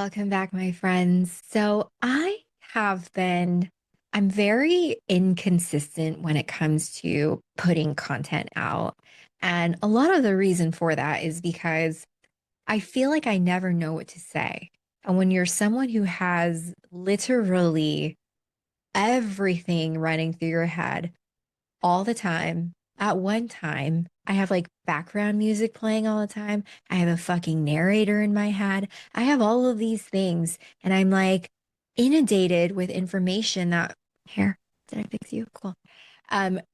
Welcome back, my friends. I'm very inconsistent when it comes to putting content out. And a lot of the reason for that is because I feel like I never know what to say. And when you're someone who has literally everything running through your head all the time. At one time, I have like background music playing all the time. I have a fucking narrator in my head. I have all of these things, and I'm like inundated with information that here, did I fix you? Cool.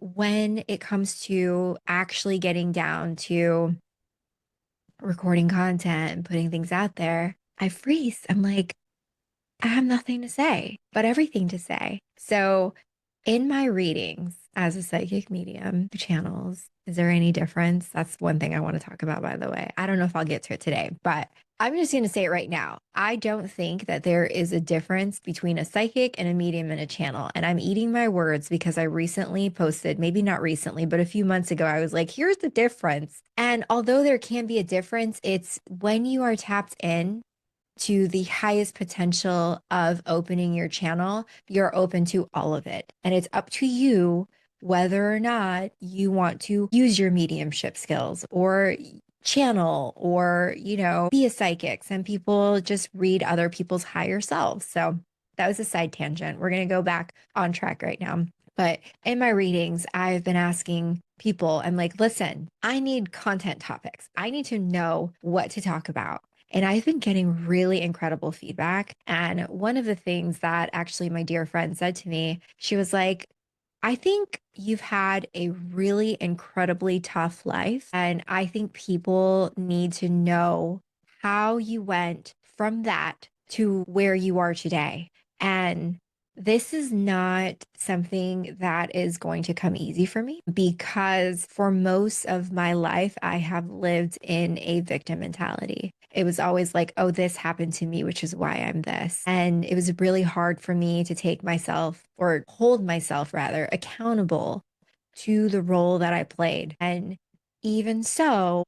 When it comes to actually getting down to recording content and putting things out there, I freeze. I'm like, I have nothing to say, but everything to say. So, in my readings as a psychic medium channels, is there any difference? That's one thing I want to talk about, by the way. I don't know if I'll get to it today, but I'm just going to say it right now. I don't think that there is a difference between a psychic and a medium and a channel. And I'm eating my words because I recently posted, maybe not recently, but a few months ago, I was like, here's the difference. And although there can be a difference, it's when you are tapped in to the highest potential of opening your channel, you're open to all of it. And it's up to you whether or not you want to use your mediumship skills or channel or, be a psychic. Some people just read other people's higher selves. So that was a side tangent. We're going to go back on track right now. But in my readings, I've been asking people, I'm like, listen, I need content topics. I need to know what to talk about. And I've been getting really incredible feedback. And one of the things that actually my dear friend said to me, she was like, I think you've had a really incredibly tough life. And I think people need to know how you went from that to where you are today. And this is not something that is going to come easy for me because for most of my life, I have lived in a victim mentality. It was always like, oh, this happened to me, which is why I'm this. And it was really hard for me to take myself or hold myself rather accountable to the role that I played. And even so,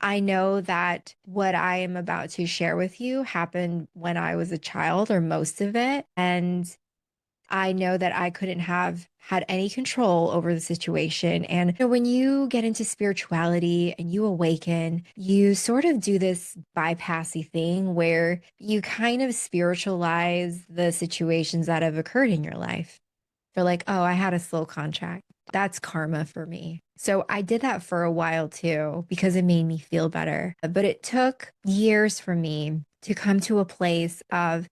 I know that what I am about to share with you happened when I was a child, or most of it. And I know that I couldn't have had any control over the situation. And when you get into spirituality and you awaken, you sort of do this bypassy thing where you kind of spiritualize the situations that have occurred in your life. They're like, oh, I had a slow contract. That's karma for me. So I did that for a while too because it made me feel better. But it took years for me to come to a place of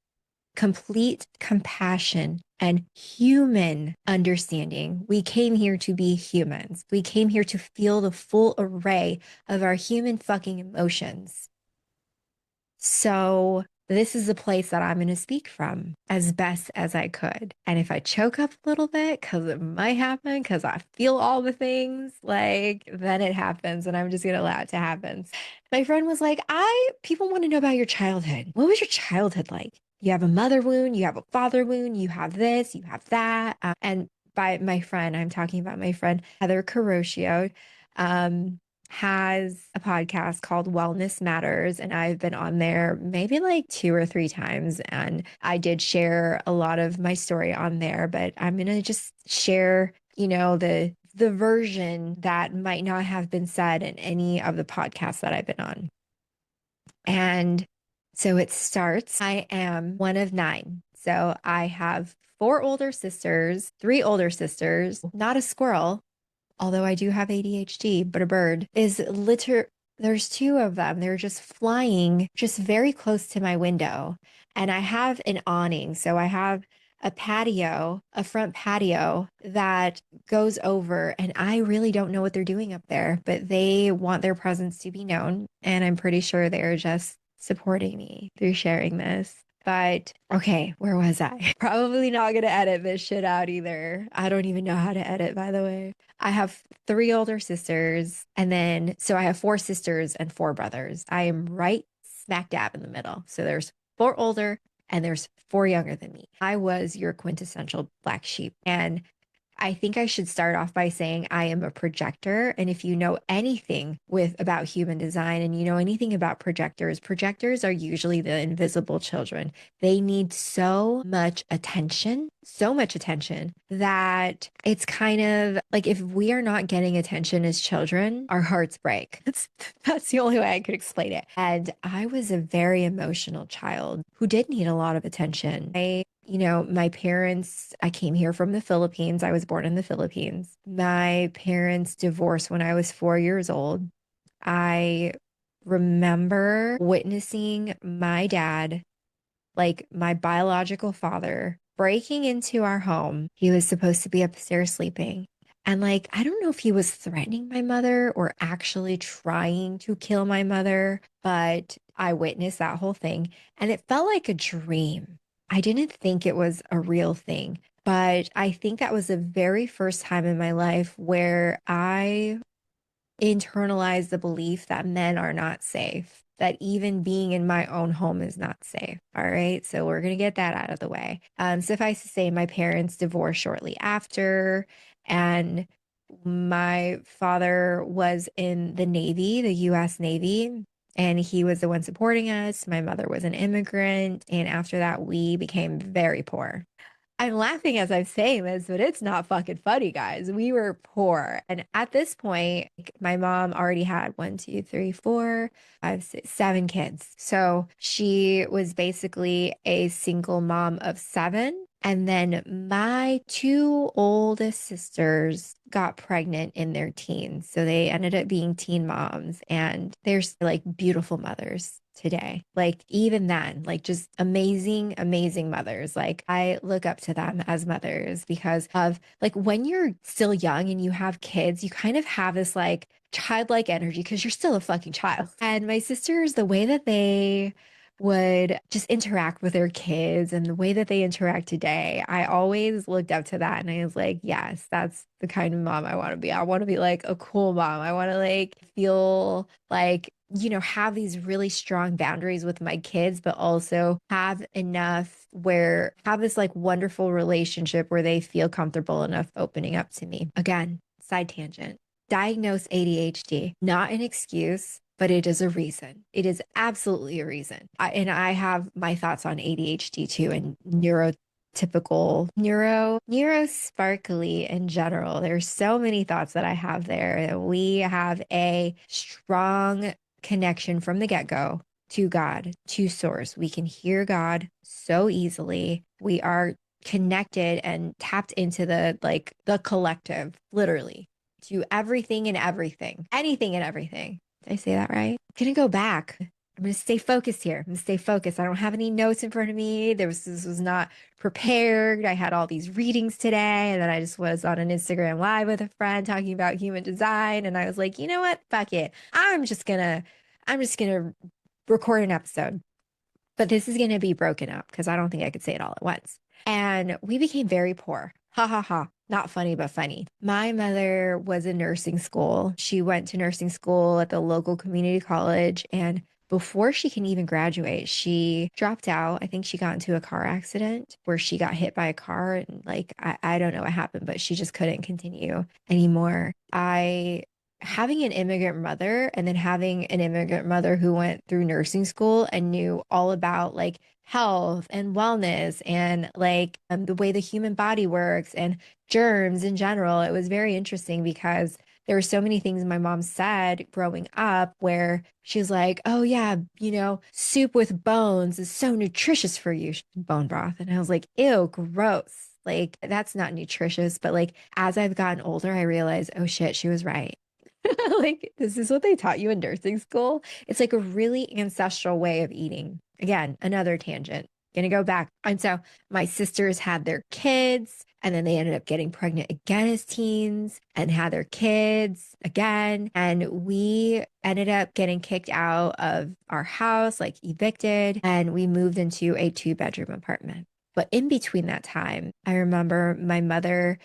complete compassion and human understanding. We came here to be humans. We came here to feel the full array of our human fucking emotions. So, this is the place that I'm going to speak from as best as I could. And if I choke up a little bit, because it might happen, because I feel all the things, like, then it happens. And I'm just going to allow it to happen. My friend was like, people want to know about your childhood. What was your childhood like? You have a mother wound, you have a father wound, you have this, you have that. And by my friend, I'm talking about my friend Heather Carocchio. Has a podcast called Wellness Matters, and I've been on there maybe like two or three times. And I did share a lot of my story on there, but I'm gonna just share, the version that might not have been said in any of the podcasts that I've been on. And so it starts. I am one of nine. So I have four older sisters, three older sisters, not a squirrel, although I do have ADHD, but a bird is there's two of them. They're just flying just very close to my window. And I have an awning. So I have a patio, a front patio that goes over, and I really don't know what they're doing up there, but they want their presence to be known. And I'm pretty sure they're just supporting me through sharing this. But okay, where was I? Probably not going to edit this shit out either. I don't even know how to edit, by the way. I have three older sisters, and then so I have four sisters and four brothers. I am right smack dab in the middle. So there's four older and there's four younger than me. I was your quintessential black sheep. And I think I should start off by saying I am a projector. And if you know anything with about human design and you know anything about projectors, projectors are usually the invisible children. They need so much attention that it's kind of like if we are not getting attention as children, our hearts break. That's the only way I could explain it. And I was a very emotional child who did need a lot of attention. My parents, I came here from the Philippines. I was born in the Philippines. My parents divorced when I was 4 years old. I remember witnessing my dad, like my biological father, breaking into our home. He was supposed to be upstairs sleeping. And like, I don't know if he was threatening my mother or actually trying to kill my mother, but I witnessed that whole thing and it felt like a dream. I didn't think it was a real thing, but I think that was the very first time in my life where I internalize the belief that men are not safe, that even being in my own home is not safe. All right. So we're going to get that out of the way. Suffice to say, my parents divorced shortly after, and my father was in the Navy, the US Navy. And he was the one supporting us. My mother was an immigrant. And after that, we became very poor. I'm laughing as I'm saying this, but it's not fucking funny, guys. We were poor. And at this point, my mom already had one, two, three, four, five, six, seven kids. So she was basically a single mom of seven. And then my two oldest sisters got pregnant in their teens. So they ended up being teen moms and they're like beautiful mothers today. Like even then, like just amazing, amazing mothers. Like I look up to them as mothers because of like when you're still young and you have kids, you kind of have this like childlike energy because you're still a fucking child. And my sisters, the way that they would just interact with their kids and the way that they interact today, I always looked up to that and I was like, yes, that's the kind of mom I want to be. I want to be like a cool mom. I want to like feel like, have these really strong boundaries with my kids, but also have enough where have this like wonderful relationship where they feel comfortable enough opening up to me. Again, side tangent. Diagnose ADHD, not an excuse, but it is a reason. It is absolutely a reason. And I have my thoughts on ADHD too and neuro sparkly in general. There's so many thoughts that I have there. We have a strong connection from the get-go to God, to source. We can hear God so easily. We are connected and tapped into the collective, literally, to everything and everything, anything and everything. Did I say that right? I'm gonna go back. I'm gonna stay focused here. I'm gonna stay focused. I don't have any notes in front of me. This was not prepared. I had all these readings today, and then I just was on an Instagram live with a friend talking about human design, and I was like, you know what? Fuck it. I'm just gonna record an episode. But this is gonna be broken up because I don't think I could say it all at once. And we became very poor. Ha ha ha. Not funny, but funny. My mother was in nursing school. She went to nursing school at the local community college. And before she can even graduate, she dropped out. I think she got into a car accident where she got hit by a car. And like, I don't know what happened, but she just couldn't continue anymore. Having an immigrant mother and then having an immigrant mother who went through nursing school and knew all about like health and wellness and like the way the human body works and germs in general. It was very interesting because there were so many things my mom said growing up where she's like, oh, yeah, soup with bones is so nutritious for you, bone broth. And I was like, ew, gross. Like, that's not nutritious. But like, as I've gotten older, I realized, oh shit, she was right. Like, this is what they taught you in nursing school. It's like a really ancestral way of eating. Again, another tangent. Gonna go back. And so my sisters had their kids, and then they ended up getting pregnant again as teens and had their kids again. And we ended up getting kicked out of our house, like evicted, and we moved into a 2-bedroom apartment. But in between that time, I remember my mother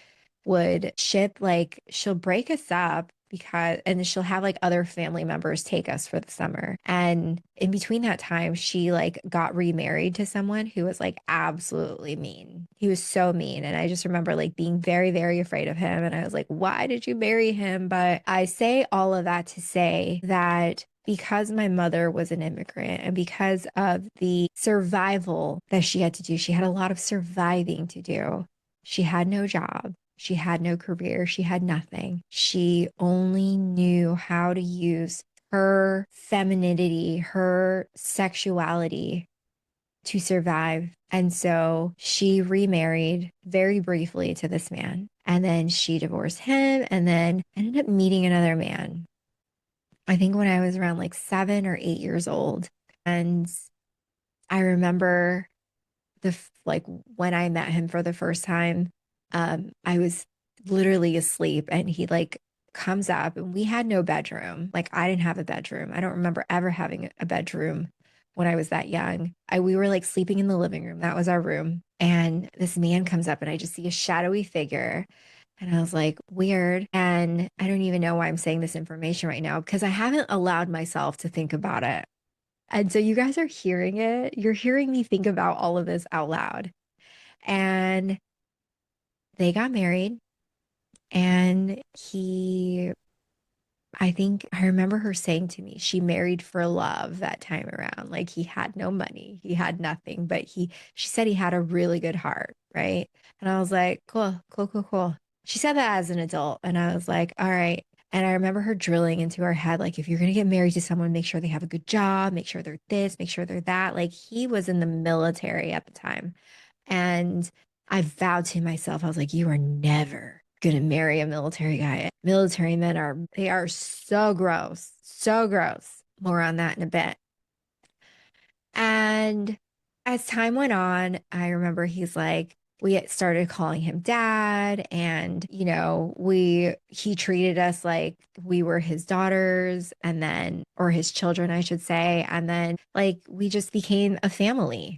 would ship, like, she'll break us up because, and she'll have like other family members take us for the summer. And in between that time, she like got remarried to someone who was like absolutely mean. He was so mean. And I just remember like being very, very afraid of him. And I was like, why did you marry him? But I say all of that to say that because my mother was an immigrant and because of the survival that she had to do, she had a lot of surviving to do. She had no job. She had no career. She had nothing. She only knew how to use her femininity, her sexuality to survive. And so she remarried very briefly to this man. And then she divorced him and then ended up meeting another man. I think when I was around like 7 or 8 years old. And I remember like when I met him for the first time, I was literally asleep and he like comes up and we had no bedroom. Like I didn't have a bedroom. I don't remember ever having a bedroom when I was that young. We were like sleeping in the living room. That was our room. And this man comes up and I just see a shadowy figure. And I was like, weird. And I don't even know why I'm saying this information right now because I haven't allowed myself to think about it. And so you guys are hearing it. You're hearing me think about all of this out loud. And they got married. And I think I remember her saying to me, she married for love that time around. Like he had no money, he had nothing, but she said he had a really good heart. Right. And I was like, cool, cool, cool, cool. She said that as an adult. And I was like, all right. And I remember her drilling into her head, like, if you're going to get married to someone, make sure they have a good job, make sure they're this, make sure they're that. Like, he was in the military at the time. And I vowed to myself, I was like, you are never going to marry a military guy. Military men they are so gross, so gross. More on that in a bit. And as time went on, I remember he's like, we started calling him dad and he treated us like we were his daughters and then or his children I should say, and then like we just became a family.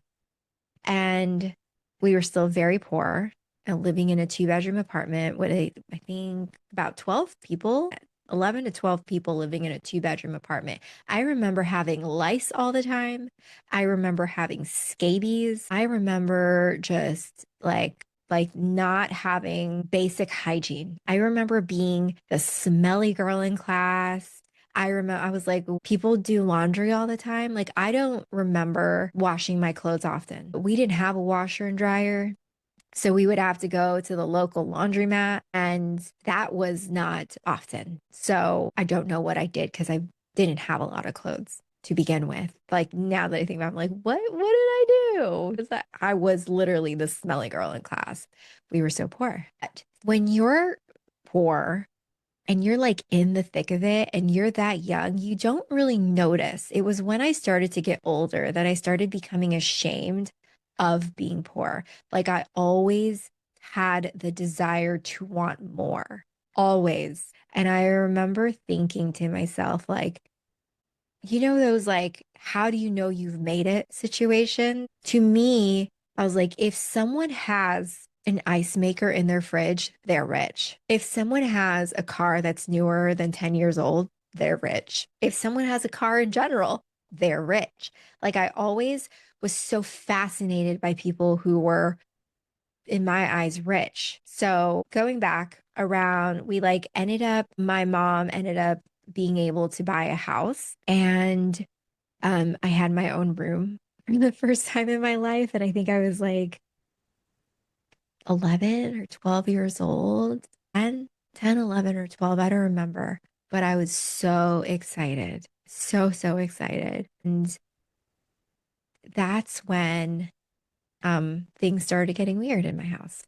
And we were still very poor and living in a two-bedroom apartment with I think about 12 people, 11 to 12 people living in a two-bedroom apartment. I remember having lice all the time. I remember having scabies. I remember just like not having basic hygiene. I remember being the smelly girl in class. I remember I was like, people do laundry all the time. Like, I don't remember washing my clothes often. We didn't have a washer and dryer. So we would have to go to the local laundromat, and that was not often. So I don't know what I did because I didn't have a lot of clothes to begin with. Like now that I think about it, I'm like, what did I do? Because I was literally the smelly girl in class. We were so poor. But when you're poor, and you're like in the thick of it and you're that young, you don't really notice. It was when I started to get older that I started becoming ashamed of being poor. Like I always had the desire to want more, always. And I remember thinking to myself, like, those like, how do you know you've made it situation? To me, I was like, if someone has an ice maker in their fridge, they're rich. If someone has a car that's newer than 10 years old, they're rich. If someone has a car in general, they're rich. Like I always was so fascinated by people who were, in my eyes, rich. So going back around, my mom ended up being able to buy a house and I had my own room for the first time in my life. And I think I was like 11 or 12 years old, 10, 11 or 12. I don't remember, but I was so excited. So, so excited. And that's when things started getting weird in my house.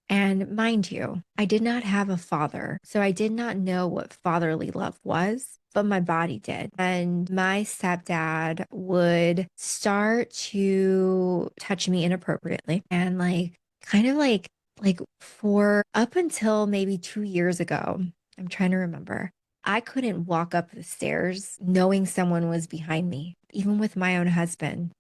And mind you, I did not have a father, so I did not know what fatherly love was, but my body did. And my stepdad would start to touch me inappropriately and like kind of like for up until maybe 2 years ago, I'm trying to remember. I couldn't walk up the stairs knowing someone was behind me, even with my own husband.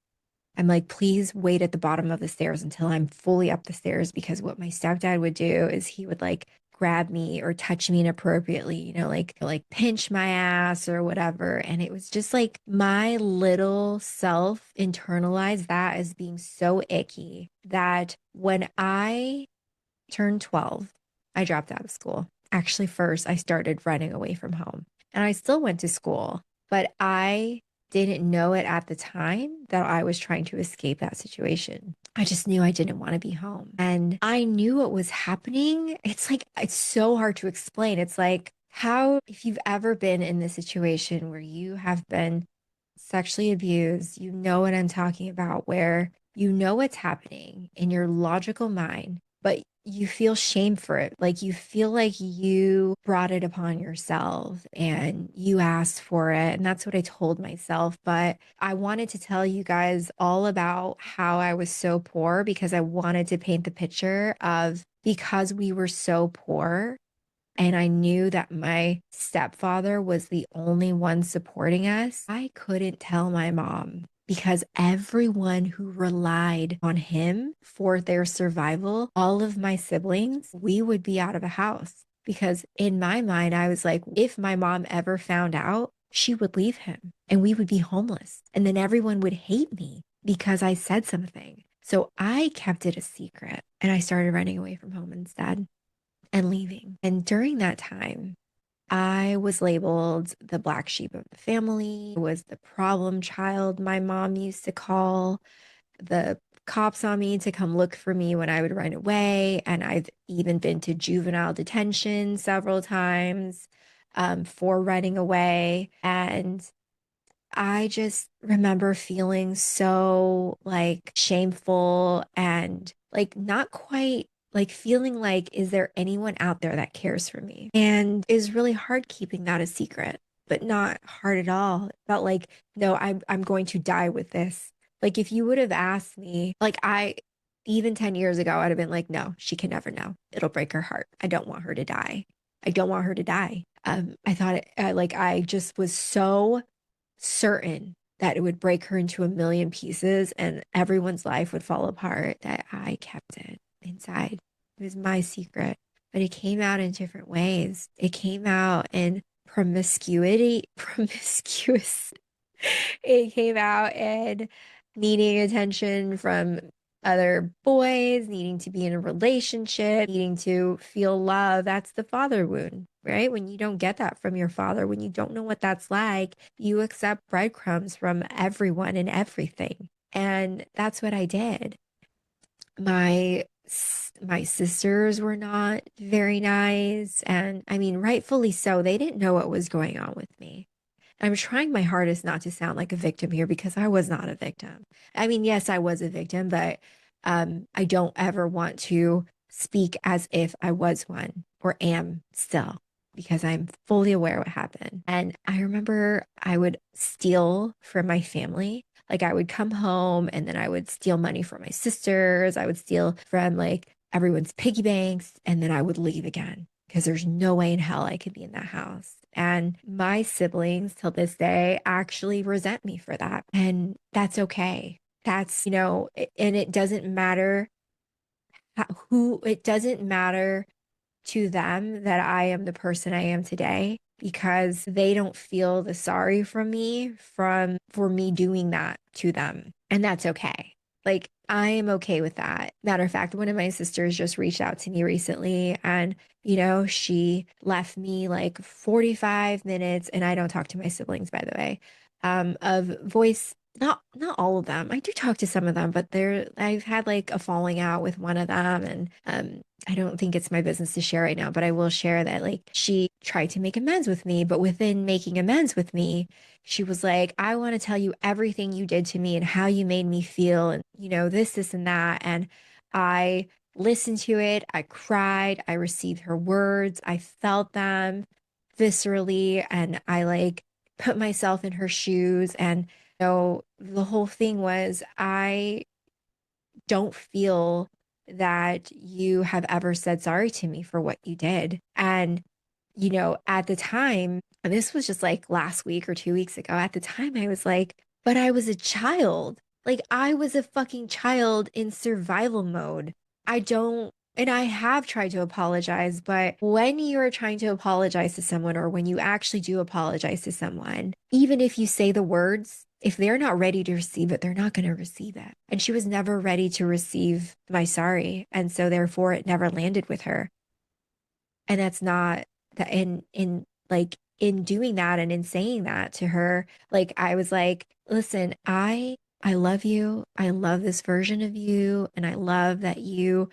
I'm like, please wait at the bottom of the stairs until I'm fully up the stairs because what my stepdad would do is he would like grab me or touch me inappropriately, like pinch my ass or whatever. And it was just like my little self internalized that as being so icky that when I turned 12, I dropped out of school. Actually, first, I started running away from home and I still went to school, but I didn't know it at the time that I was trying to escape that situation. I just knew I didn't want to be home. And I knew what was happening. It's like, it's so hard to explain. It's like how, if you've ever been in this situation where you have been sexually abused, you know what I'm talking about, where you know what's happening in your logical mind, but you feel shame for it. Like you feel like you brought it upon yourself and you asked for it. And that's what I told myself. But I wanted to tell you guys all about how I was so poor because I wanted to paint the picture of because we were so poor, and I knew that my stepfather was the only one supporting us, I couldn't tell my mom because everyone who relied on him for their survival, all of my siblings, we would be out of a house. Because in my mind, I was like, if my mom ever found out, she would leave him and we would be homeless. And then everyone would hate me because I said something. So I kept it a secret and I started running away from home instead and leaving. And during that time, I was labeled the black sheep of the family, was the problem child my mom used to call the cops on me to come look for me when I would run away. And I've even been to juvenile detention several times for running away. And I just remember feeling so like shameful and like not quite like feeling like, is there anyone out there that cares for me? And is really hard keeping that a secret, but not hard at all. It felt like, no, I'm going to die with this. Like if you would have asked me, like I even 10 years ago, I'd have been like, no, she can never know. It'll break her heart. I don't want her to die. I don't want her to die. I thought like I just was so certain that it would break her into a million pieces and everyone's life would fall apart, that I kept it inside. It was my secret, but it came out in different ways. It came out in promiscuous. It came out in needing attention from other boys, needing to be in a relationship, needing to feel love. That's the father wound, right? When you don't get that from your father, when you don't know what that's like, you accept breadcrumbs from everyone and everything. And that's what I did. My my sisters were not very nice, and I mean rightfully so. They didn't know what was going on with me. I'm trying my hardest not to sound like a victim here because I was not a victim. I mean, yes, I was a victim, but I don't ever want to speak as if I was one or am still because I'm fully aware what happened. And I remember I would steal from my family. Like I would come home and then I would steal money from my sisters. I would steal from like everyone's piggy banks and then I would leave again because there's no way in hell I could be in that house. And my siblings till this day actually resent me for that. And that's okay. That's, and it doesn't matter it doesn't matter to them that I am the person I am today because they don't feel the sorry from me for me doing that to them. And that's okay. Like I am okay with that. Matter of fact, one of my sisters just reached out to me recently and she left me like 45 minutes and I don't talk to my siblings by the way, of voice not all of them. I do talk to some of them, but I've had like a falling out with one of them and I don't think it's my business to share right now, but I will share that like she tried to make amends with me, but within making amends with me, she was like, I want to tell you everything you did to me and how you made me feel and this and that. And I listened to it, I cried, I received her words, I felt them viscerally, and I like put myself in her shoes. And the whole thing was, I don't feel that you have ever said sorry to me for what you did. And, at the time, and this was just like last week or 2 weeks ago, at the time, I was like, but I was a child. Like, I was a fucking child in survival mode. I don't And I have tried to apologize, but when you're trying to apologize to someone, or when you actually do apologize to someone, even if you say the words, if they're not ready to receive it, they're not going to receive it. And she was never ready to receive my sorry. And so therefore it never landed with her. And that's not that in like in doing that and in saying that to her, like I was like, listen, I love you. I love this version of you. And I love that you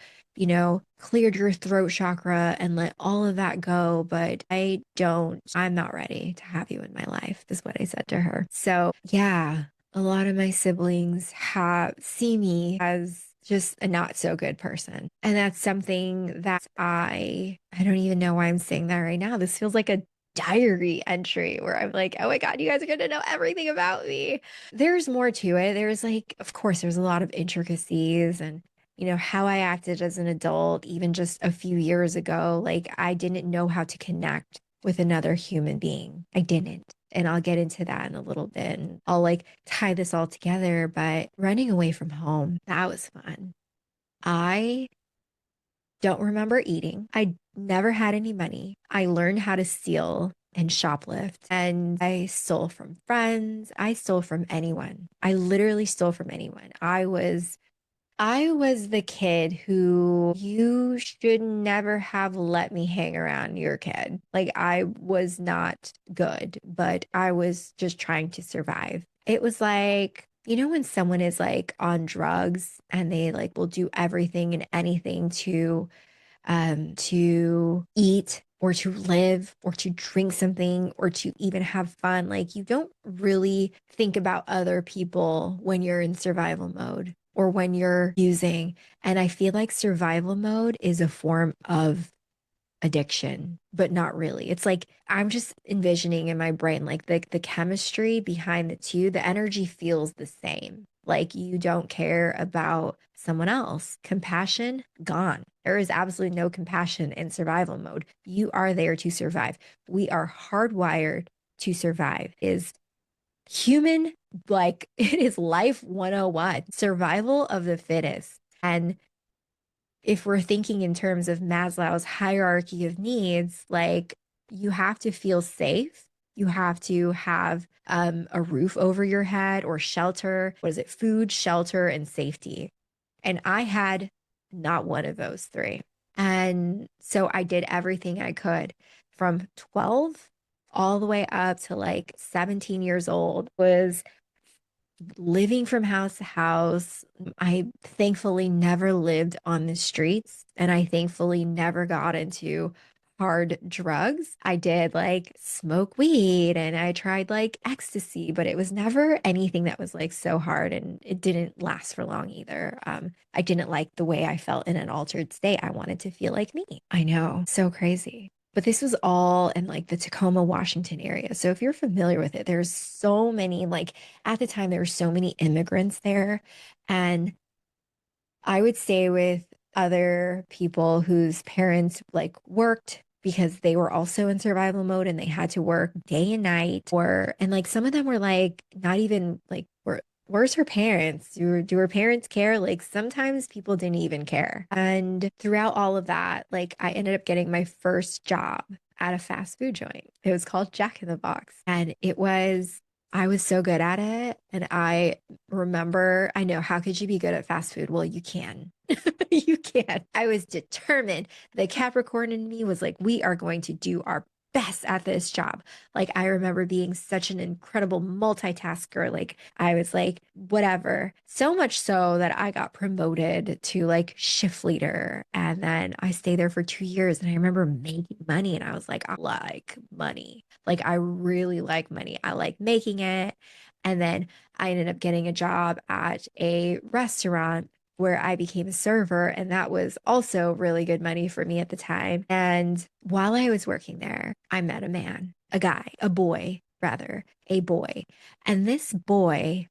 cleared your throat chakra and let all of that go. But I'm not ready to have you in my life, is what I said to her. So yeah, a lot of my siblings have see me as just a not so good person. And that's something that I don't even know why I'm saying that right now. This feels like a diary entry where I'm like, oh my God, you guys are going to know everything about me. There's more to it. There's like, of course, there's a lot of intricacies and how I acted as an adult, even just a few years ago. Like, I didn't know how to connect with another human being. I didn't. And I'll get into that in a little bit. And I'll like tie this all together. But running away from home, that was fun. I don't remember eating. I never had any money. I learned how to steal and shoplift, and I stole from friends. I stole from anyone. I literally stole from anyone. I was the kid who you should never have let me hang around your kid. Like, I was not good, but I was just trying to survive. It was like, when someone is like on drugs and they like will do everything and anything to eat or to live or to drink something or to even have fun. Like, you don't really think about other people when you're in survival mode or when you're using. And I feel like survival mode is a form of addiction, but not really. It's like I'm just envisioning in my brain like the chemistry behind the two, the energy feels the same. Like, you don't care about someone else. Compassion gone. There is absolutely no compassion in survival mode. You are there to survive. We are hardwired to survive. Is human, like it is life 101, survival of the fittest. And if we're thinking in terms of Maslow's hierarchy of needs, like, you have to feel safe. You have to have a roof over your head or shelter. What is it? Food, shelter, and safety. And I had not one of those three. And so I did everything I could from 12 all the way up to like 17 years old, was living from house to house. I thankfully never lived on the streets, and I thankfully never got into hard drugs. I did like smoke weed and I tried like ecstasy, but it was never anything that was like so hard, and it didn't last for long either. I didn't like the way I felt in an altered state. I wanted to feel like me. I know, so crazy. But this was all in like the Tacoma, Washington area. So if you're familiar with it, there's so many, like at the time, there were so many immigrants there. And I would stay with other people whose parents like worked because they were also in survival mode and they had to work day and night, and like some of them were like not even like where's her parents? Do her parents care? Like, sometimes people didn't even care. And throughout all of that, like, I ended up getting my first job at a fast food joint. It was called Jack in the Box. And I was so good at it. And I remember, I know, how could you be good at fast food? Well, you can. You can. I was determined. The Capricorn in me was like, we are going to do our best at this job. Like, I remember being such an incredible multitasker. Like, I was like, whatever. So much so that I got promoted to like shift leader. And then I stayed there for 2 years. And I remember making money. And I was like, I like money. Like, I really like money. I like making it. And then I ended up getting a job at a restaurant where I became a server. And that was also really good money for me at the time. And while I was working there, I met a man, a guy, a boy, rather, a boy. And this boy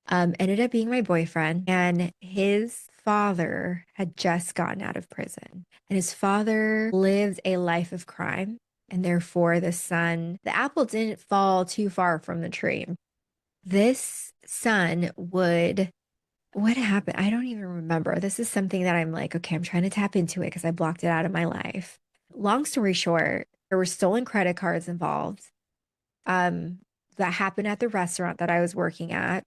ended up being my boyfriend. And his father had just gotten out of prison. And his father lived a life of crime. And therefore, the apple didn't fall too far from the tree. This son would What happened? I don't even remember. This is something that I'm like, okay, I'm trying to tap into it because I blocked it out of my life. Long story short, there were stolen credit cards involved. Um, that happened at the restaurant that I was working at.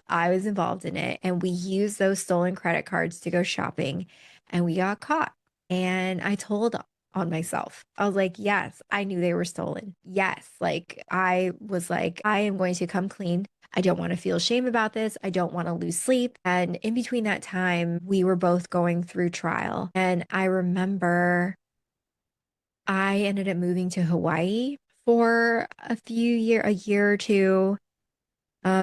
I was involved in it, and we used those stolen credit cards to go shopping, and we got caught. And I told on myself. I was like, yes, I knew they were stolen. Yes, like I was like, I am going to come clean. I don't want to feel shame about this. I don't want to lose sleep. And in between that time, we were both going through trial. And I remember I ended up moving to Hawaii for a year or two. Um,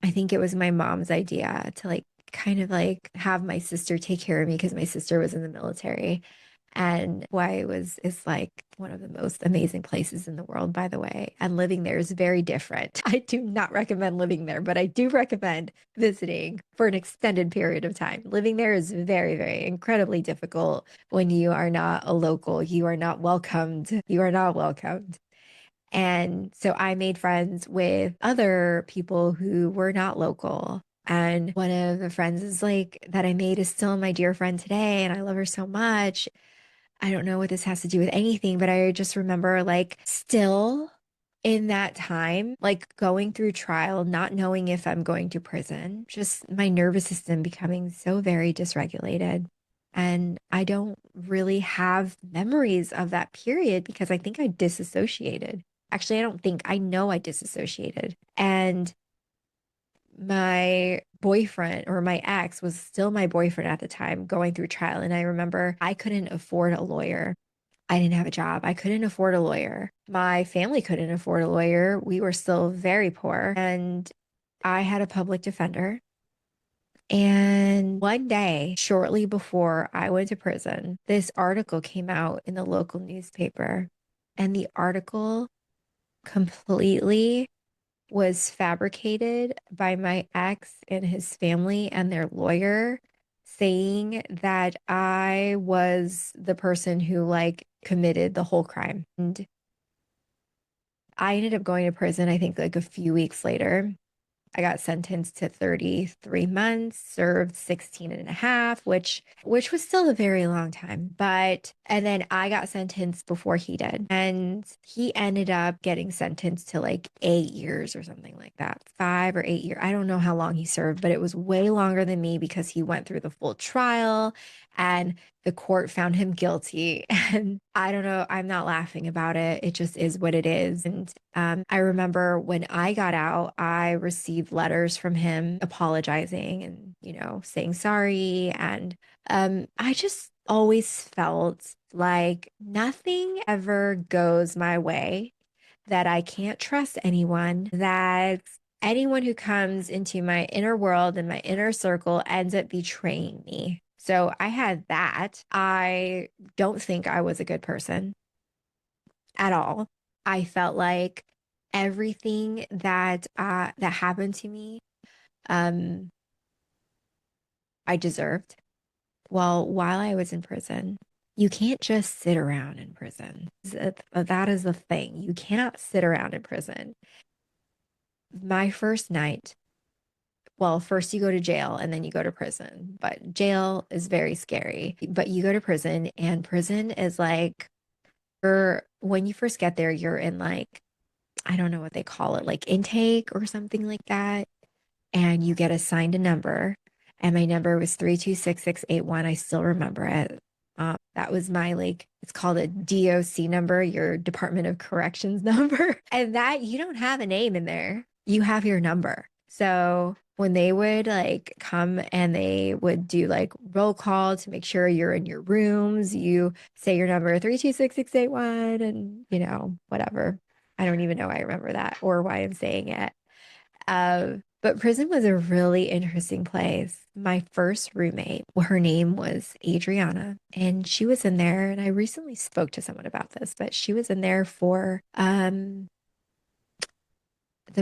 I think it was my mom's idea to like kind of like have my sister take care of me because my sister was in the military. And Hawaii is like one of the most amazing places in the world, by the way. And living there is very different. I do not recommend living there, but I do recommend visiting for an extended period of time. Living there is very, very incredibly difficult when you are not a local. You are not welcomed. You are not welcomed. And so I made friends with other people who were not local. And one of the friends is like that I made is still my dear friend today. And I love her so much. I don't know what this has to do with anything, but I just remember like still in that time, like going through trial, not knowing if I'm going to prison, just my nervous system becoming so very dysregulated. And I don't really have memories of that period because I think I disassociated. Actually, I don't think I know I disassociated. And my boyfriend or my ex was still my boyfriend at the time going through trial. And I remember I couldn't afford a lawyer. I didn't have a job. I couldn't afford a lawyer. My family couldn't afford a lawyer. We were still very poor. And I had a public defender. And one day, shortly before I went to prison, this article came out in the local newspaper. And the article completely was fabricated by my ex and his family and their lawyer saying that I was the person who like committed the whole crime. And I ended up going to prison, I think like a few weeks later. I got sentenced to 33 months, served 16 and a half, which was still a very long time. But and then I got sentenced before he did. And he ended up getting sentenced to like 8 years or something like that. 5 or 8 years. I don't know how long he served, but it was way longer than me because he went through the full trial and the court found him guilty. And I don't know, I'm not laughing about it. It just is what it is. And I remember when I got out, I received letters from him apologizing and, saying sorry. And I just always felt like nothing ever goes my way, that I can't trust anyone, that anyone who comes into my inner world and my inner circle ends up betraying me. So I had that. I don't think I was a good person at all. I felt like everything that happened to me, um, I deserved. Well, while I was in prison, you can't just sit around in prison. That is the thing. You cannot sit around in prison. My first night, well, first you go to jail and then you go to prison, but jail is very scary. But you go to prison, and prison is like, when you first get there, you're in like, I don't know what they call it, like intake or something like that. And you get assigned a number. And my number was 326681. I still remember it. That was my like, it's called a DOC number, your Department of Corrections number. And that you don't have a name in there. You have your number. So when they would like come and they would do like roll call to make sure you're in your rooms, you say your number 326681 and whatever. I don't even know why I remember that or why I'm saying it. But prison was a really interesting place. My first roommate, well, her name was Adriana, and she was in there. And I recently spoke to someone about this, but she was in there for the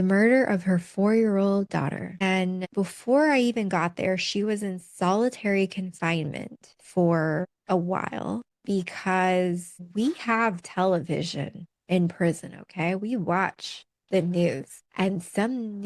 murder of her 4-year-old daughter. And before I even got there, she was in solitary confinement for a while because we have television in prison, okay? We watch the news. And some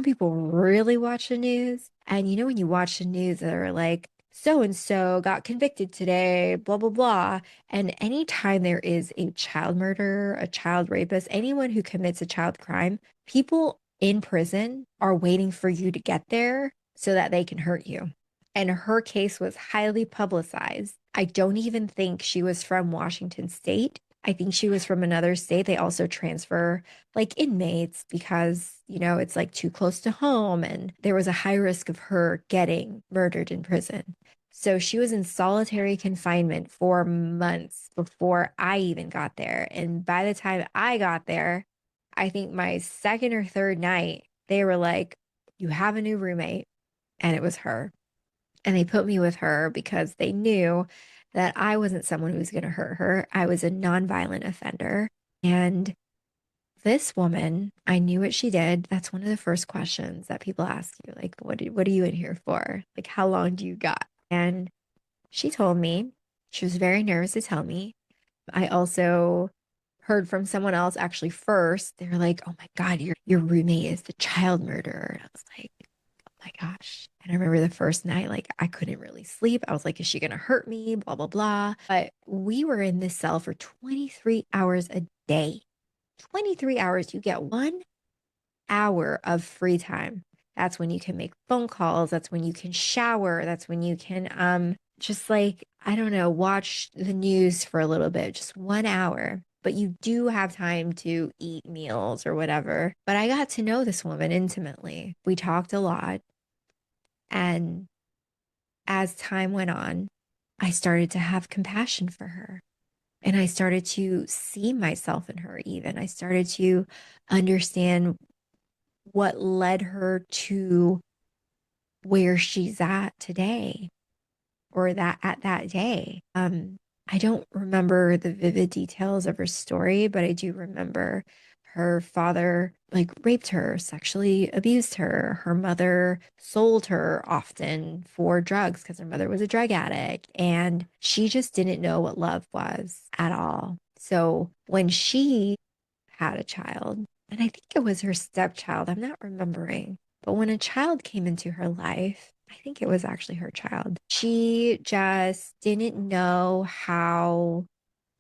people really watch the news. And you know, when you watch the news, they're like, so and so got convicted today, blah, blah, blah. And anytime there is a child murderer, a child rapist, anyone who commits a child crime, people in prison are waiting for you to get there so that they can hurt you. And her case was highly publicized. I don't even think she was from Washington State. I think she was from another state. They also transfer like inmates because, you know, it's like too close to home. And there was a high risk of her getting murdered in prison. So she was in solitary confinement for months before I even got there. And by the time I got there, I think my second or third night, they were like, you have a new roommate. And it was her. And they put me with her because they knew that I wasn't someone who was going to hurt her. I was a nonviolent offender. And this woman, I knew what she did. That's one of the first questions that people ask you, like, what are you in here for? Like, how long do you got? And she told me, she was very nervous to tell me. I also heard from someone else actually first. They were like, oh my God, your roommate is the child murderer. And I was like, my gosh. And I remember the first night, like I couldn't really sleep. I was like, is she going to hurt me? Blah, blah, blah. But we were in this cell for 23 hours a day. 23 hours. You get 1 hour of free time. That's when you can make phone calls. That's when you can shower. That's when you can just like, I don't know, watch the news for a little bit, just 1 hour. But you do have time to eat meals or whatever. But I got to know this woman intimately. We talked a lot. And as time went on, I started to have compassion for her. And I started to see myself in her, even. I started to understand what led her to where she's at today or that at that day. I don't remember the vivid details of her story, but I do remember her father like raped her, sexually abused her. Her mother sold her often for drugs because her mother was a drug addict, and she just didn't know what love was at all. So when she had a child, and I think it was her stepchild, I'm not remembering, but when a child came into her life, I think it was actually her child. She just didn't know how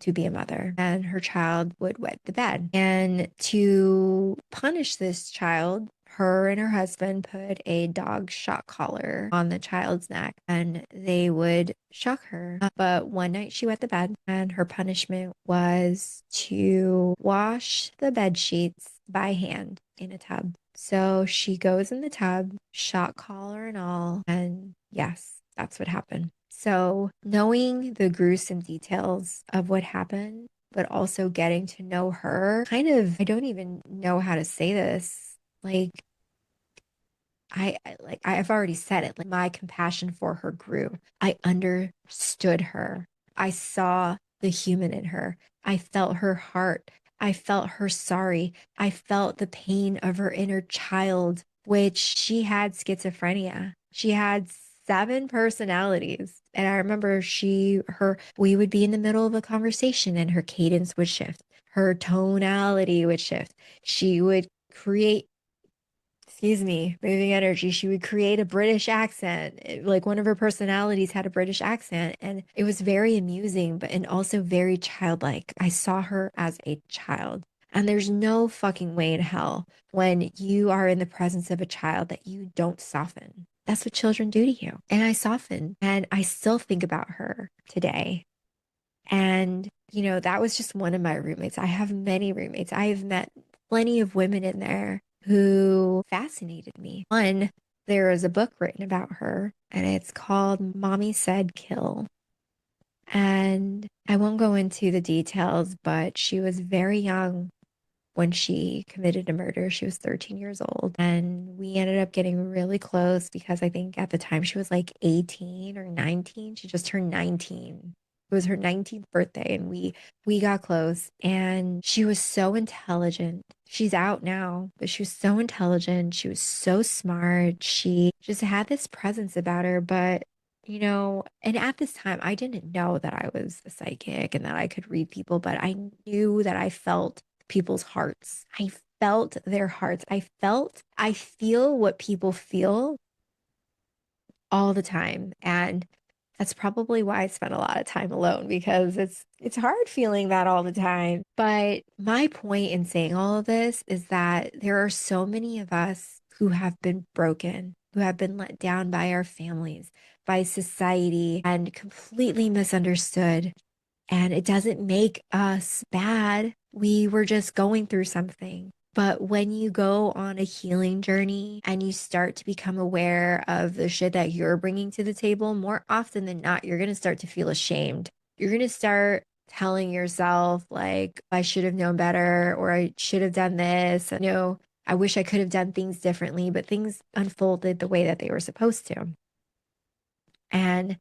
to be a mother, and her child would wet the bed. And to punish this child, her and her husband put a dog shock collar on the child's neck and they would shock her. But one night she wet the bed, and her punishment was to wash the bed sheets by hand in a tub. So she goes in the tub, shock collar and all, and yes, that's what happened. So, knowing the gruesome details of what happened, but also getting to know her, kind of, I don't even know how to say this. Like, I've already said it, like my compassion for her grew. I understood her. I saw the human in her. I felt her heart. I felt her sorry. I felt the pain of her inner child, which she had schizophrenia. She had 7 personalities. And I remember we would be in the middle of a conversation and her cadence would shift. Her tonality would shift. She would create, excuse me, moving energy. She would create a British accent. Like one of her personalities had a British accent, and it was very amusing, but and also very childlike. I saw her as a child. And there's no fucking way in hell when you are in the presence of a child that you don't soften. That's what children do to you. And I softened, and I still think about her today. And, you know, that was just one of my roommates. I have many roommates. I have met plenty of women in there who fascinated me. One, there is a book written about her, and it's called Mommy Said Kill. And I won't go into the details, but she was very young when she committed a murder. She was 13 years old. And we ended up getting really close because I think at the time she was like 18 or 19. She just turned 19. It was her 19th birthday, and we got close, and she was so intelligent. She's out now, but she was so intelligent. She was so smart. She just had this presence about her, but you know, and at this time, I didn't know that I was a psychic and that I could read people, but I knew that I felt people's hearts. I felt their hearts. I feel what people feel all the time. And that's probably why I spent a lot of time alone because it's hard feeling that all the time. But my point in saying all of this is that there are so many of us who have been broken, who have been let down by our families, by society, and completely misunderstood. And it doesn't make us bad. We were just going through something. But when you go on a healing journey and you start to become aware of the shit that you're bringing to the table, more often than not, you're going to start to feel ashamed. You're going to start telling yourself, like, I should have known better, or I should have done this. I wish I could have done things differently, but things unfolded the way that they were supposed to. And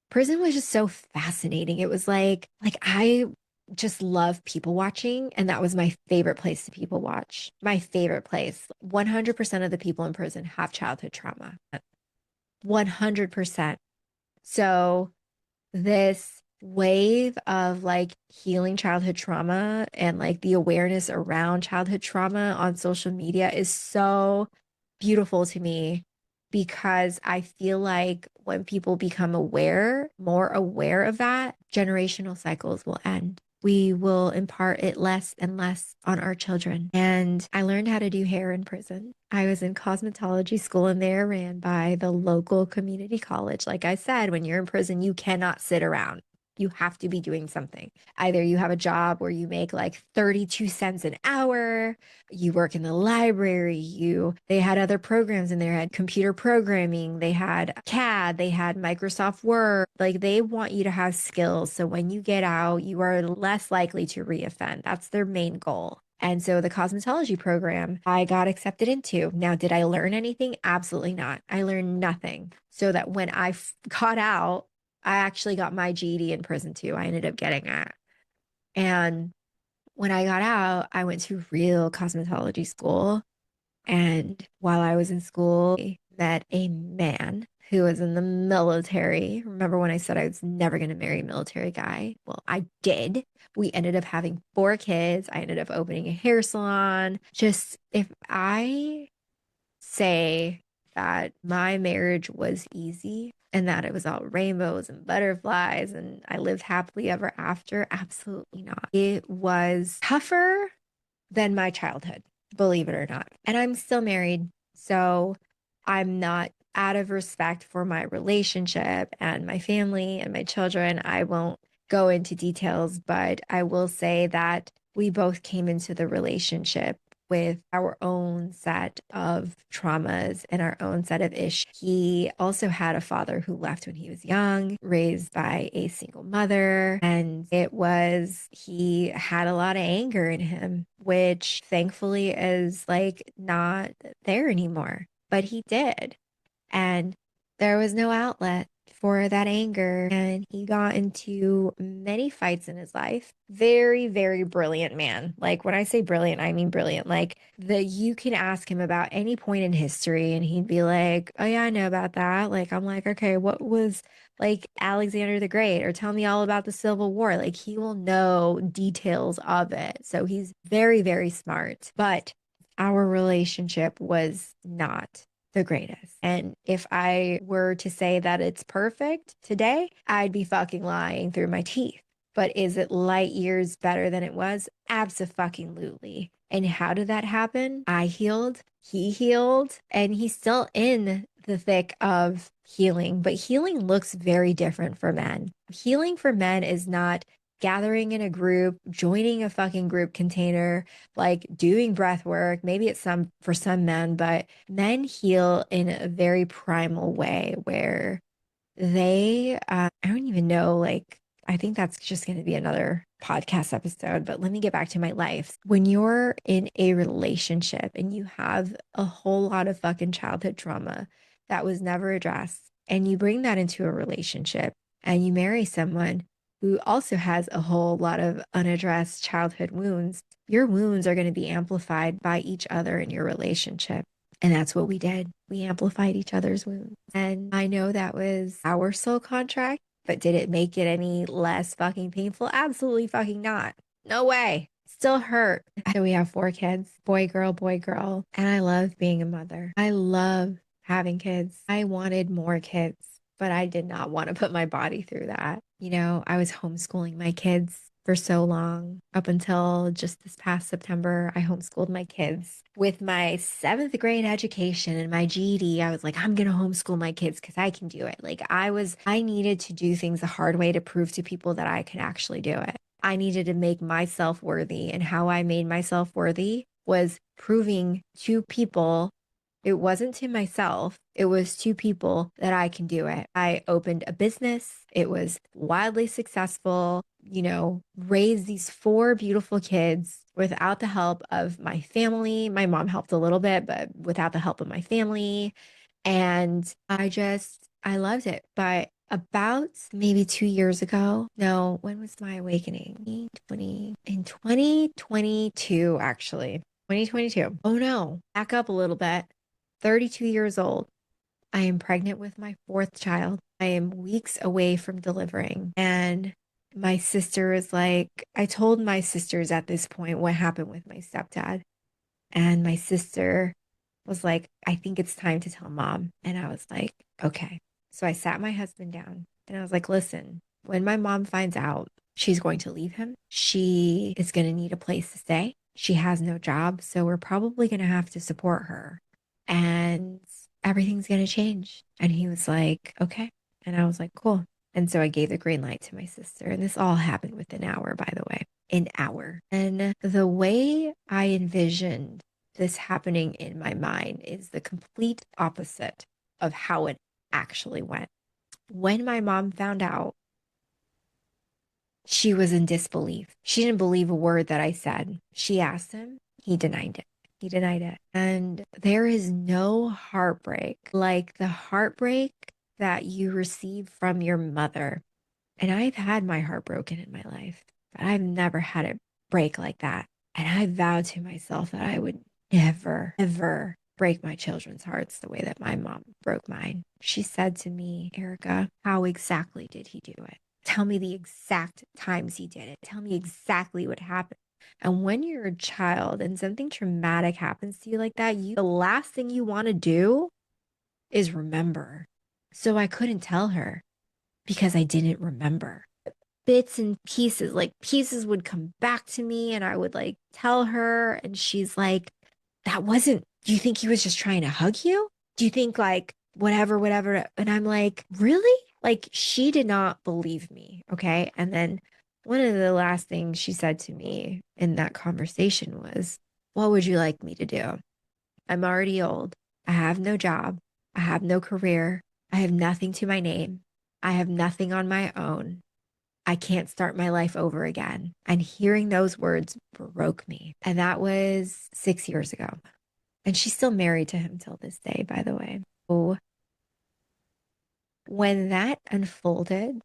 prison was just so fascinating. It was like I just love people watching, and that was my favorite place to people watch. My favorite place. 100% of the people in prison have childhood trauma. 100%. So this wave of like healing childhood trauma and like the awareness around childhood trauma on social media is so beautiful to me because I feel like when people become aware, more aware of that, generational cycles will end. We will impart it less and less on our children. And I learned how to do hair in prison. I was in cosmetology school and they're ran by the local community college. Like I said, when you're in prison, you cannot sit around. You have to be doing something. Either you have a job where you make like 32 cents an hour, you work in the library, they had other programs in there, had computer programming, they had CAD, they had Microsoft Word. Like they want you to have skills. So when you get out, you are less likely to reoffend. That's their main goal. And so the cosmetology program I got accepted into. Now, did I learn anything? Absolutely not. I learned nothing. So that when I got out, I actually got my GED in prison too. I ended up getting it. And when I got out, I went to real cosmetology school. And while I was in school, I met a man who was in the military. Remember when I said I was never going to marry a military guy? Well, I did. We ended up having 4 kids. I ended up opening a hair salon. Just if I say that my marriage was easy and that it was all rainbows and butterflies and I lived happily ever after, absolutely not. It was tougher than my childhood, believe it or not. And I'm still married. So I'm not, out of respect for my relationship and my family and my children, I won't go into details, but I will say that we both came into the relationship with our own set of traumas and our own set of issues. He also had a father who left when he was young, raised by a single mother. And he had a lot of anger in him, which thankfully is like not there anymore. But he did. And there was no outlet for that anger. And he got into many fights in his life. Very, very brilliant man. Like when I say brilliant, I mean brilliant. Like you can ask him about any point in history and he'd be like, oh yeah, I know about that. Like I'm like, okay, what was like Alexander the Great? Or tell me all about the Civil War. Like he will know details of it. So he's very, very smart. But our relationship was not the greatest. And if I were to say that it's perfect today, I'd be fucking lying through my teeth. But is it light years better than it was? Abso-fucking-lutely. And how did that happen? I healed, he healed, and he's still in the thick of healing. But healing looks very different for men. Healing for men is not gathering in a group, joining a fucking group container, like doing breath work. Maybe it's for some men, but men heal in a very primal way where I don't even know, like, I think that's just going to be another podcast episode, but let me get back to my life. When you're in a relationship and you have a whole lot of fucking childhood trauma that was never addressed, and you bring that into a relationship and you marry someone who also has a whole lot of unaddressed childhood wounds, your wounds are going to be amplified by each other in your relationship. And that's what we did. We amplified each other's wounds. And I know that was our soul contract, but did it make it any less fucking painful? Absolutely fucking not. No way. Still hurt. So we have four kids, boy, girl, boy, girl. And I love being a mother. I love having kids. I wanted more kids, but I did not want to put my body through that. I was homeschooling my kids for so long. Up until just this past September, I homeschooled my kids. With my seventh grade education and my GED, I was like, I'm going to homeschool my kids because I can do it. Like I needed to do things the hard way to prove to people that I could actually do it. I needed to make myself worthy. And how I made myself worthy was proving to people, it wasn't to myself, it was to people that I can do it. I opened a business, it was wildly successful, raised these four beautiful kids without the help of my family. My mom helped a little bit, but without the help of my family. And I loved it. But about maybe 2 years ago, no, when was my awakening? In 2022, actually. 2022. Oh no, back up a little bit. 32 years old. I am pregnant with my fourth child. I am weeks away from delivering. And my sister is like, I told my sisters at this point what happened with my stepdad. And my sister was like, I think it's time to tell mom. And I was like, okay. So I sat my husband down and I was like, listen, when my mom finds out, she's going to leave him. She is going to need a place to stay. She has no job. So we're probably going to have to support her. And everything's going to change. And he was like, okay. And I was like, cool. And so I gave the green light to my sister. And this all happened within an hour, by the way, an hour. And the way I envisioned this happening in my mind is the complete opposite of how it actually went. When my mom found out, she was in disbelief. She didn't believe a word that I said. She asked him, he denied it. He denied it. And there is no heartbreak like the heartbreak that you receive from your mother. And I've had my heart broken in my life, but I've never had it break like that. And I vowed to myself that I would never, ever break my children's hearts the way that my mom broke mine. She said to me, Erica, how exactly did he do it? Tell me the exact times he did it. Tell me exactly what happened. And when you're a child and something traumatic happens to you like that, the last thing you want to do is remember. So I couldn't tell her because I didn't remember. Bits and pieces, like pieces would come back to me and I would like tell her, and she's like, that wasn't, do you think he was just trying to hug you? Do you think like whatever, whatever? And I'm like, really? Like she did not believe me. Okay. And then one of the last things she said to me in that conversation was, what would you like me to do? I'm already old. I have no job. I have no career. I have nothing to my name. I have nothing on my own. I can't start my life over again. And hearing those words broke me. And that was 6 years ago. And she's still married to him till this day, by the way. So when that unfolded,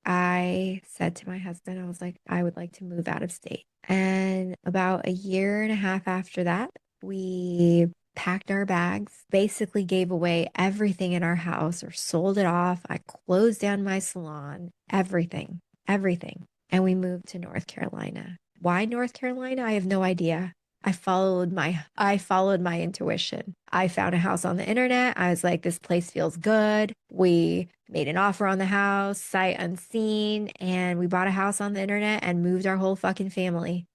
I said to my husband, I was like, I would like to move out of state. And about a year and a half after that, we packed our bags, basically gave away everything in our house or sold it off. I closed down my salon, everything, everything. And we moved to North Carolina. Why North Carolina? I have no idea. I followed my intuition. I found a house on the internet. I was like, this place feels good. We made an offer on the house, sight unseen, and we bought a house on the internet and moved our whole fucking family.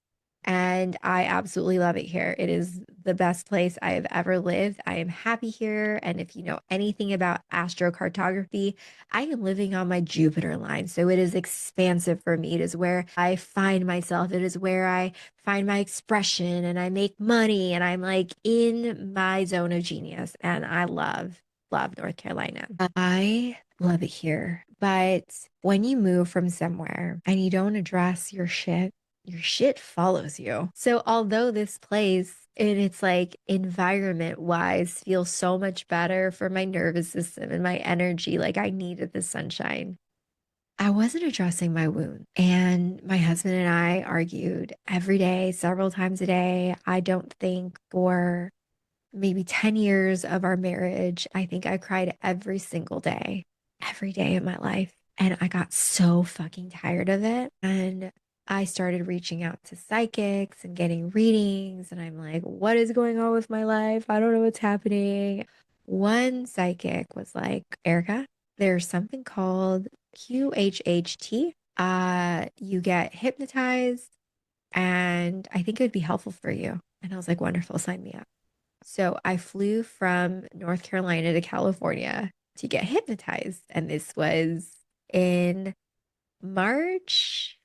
And I absolutely love it here. It is the best place I have ever lived. I am happy here. And if you know anything about astrocartography, I am living on my Jupiter line. So it is expansive for me. It is where I find myself. It is where I find my expression and I make money. And I'm like in my zone of genius. And I love North Carolina. I love it here. But when you move from somewhere and you don't address your shit follows you. So although this place and it's like environment wise feels so much better for my nervous system and my energy, like I needed the sunshine, I wasn't addressing my wound. And my husband and I argued every day, several times a day. I don't think for maybe 10 years of our marriage, I think I cried every day of my life. And I got so fucking tired of it. And I started reaching out to psychics and getting readings. And I'm like, what is going on with my life? I don't know what's happening. One psychic was like, Erica, there's something called QHHT. You get hypnotized, and I think it would be helpful for you. And I was like, wonderful, sign me up. So I flew from North Carolina to California to get hypnotized. And this was in March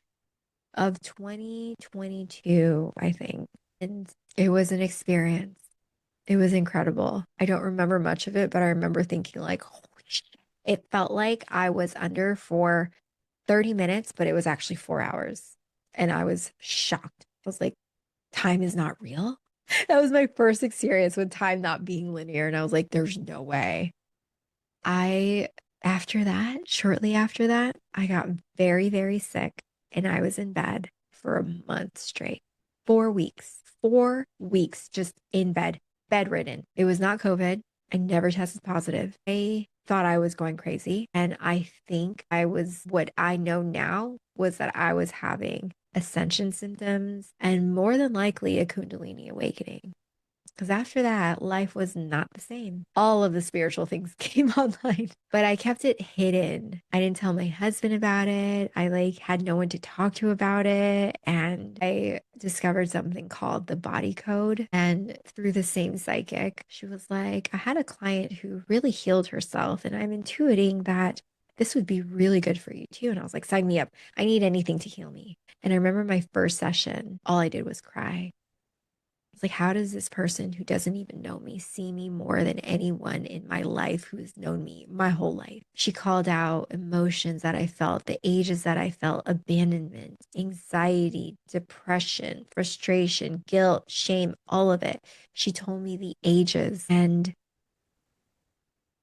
of 2022, I think. And it was an experience. It was incredible. I don't remember much of it, but I remember thinking like, holy shit. It felt like I was under for 30 minutes, but it was actually 4 hours. And I was shocked. I was like, time is not real. That was my first experience with time not being linear. And I was like, there's no way. I, after that, shortly after that, I got very, very sick and I was in bed for a month straight. 4 weeks, 4 weeks just in bed, bedridden. It was not COVID. I never tested positive. I thought I was going crazy. And I think what I know now was that I was having ascension symptoms and more than likely a Kundalini awakening. Because after that, life was not the same. All of the spiritual things came online, but I kept it hidden. I didn't tell my husband about it. I like had no one to talk to about it. And I discovered something called the body code. And through the same psychic, she was like, I had a client who really healed herself, and I'm intuiting that this would be really good for you too. And I was like, sign me up. I need anything to heal me. And I remember my first session, all I did was cry. It's like, how does this person who doesn't even know me see me more than anyone in my life who has known me my whole life? She called out emotions that I felt, the ages that I felt, abandonment, anxiety, depression, frustration, guilt, shame, all of it. She told me the ages, and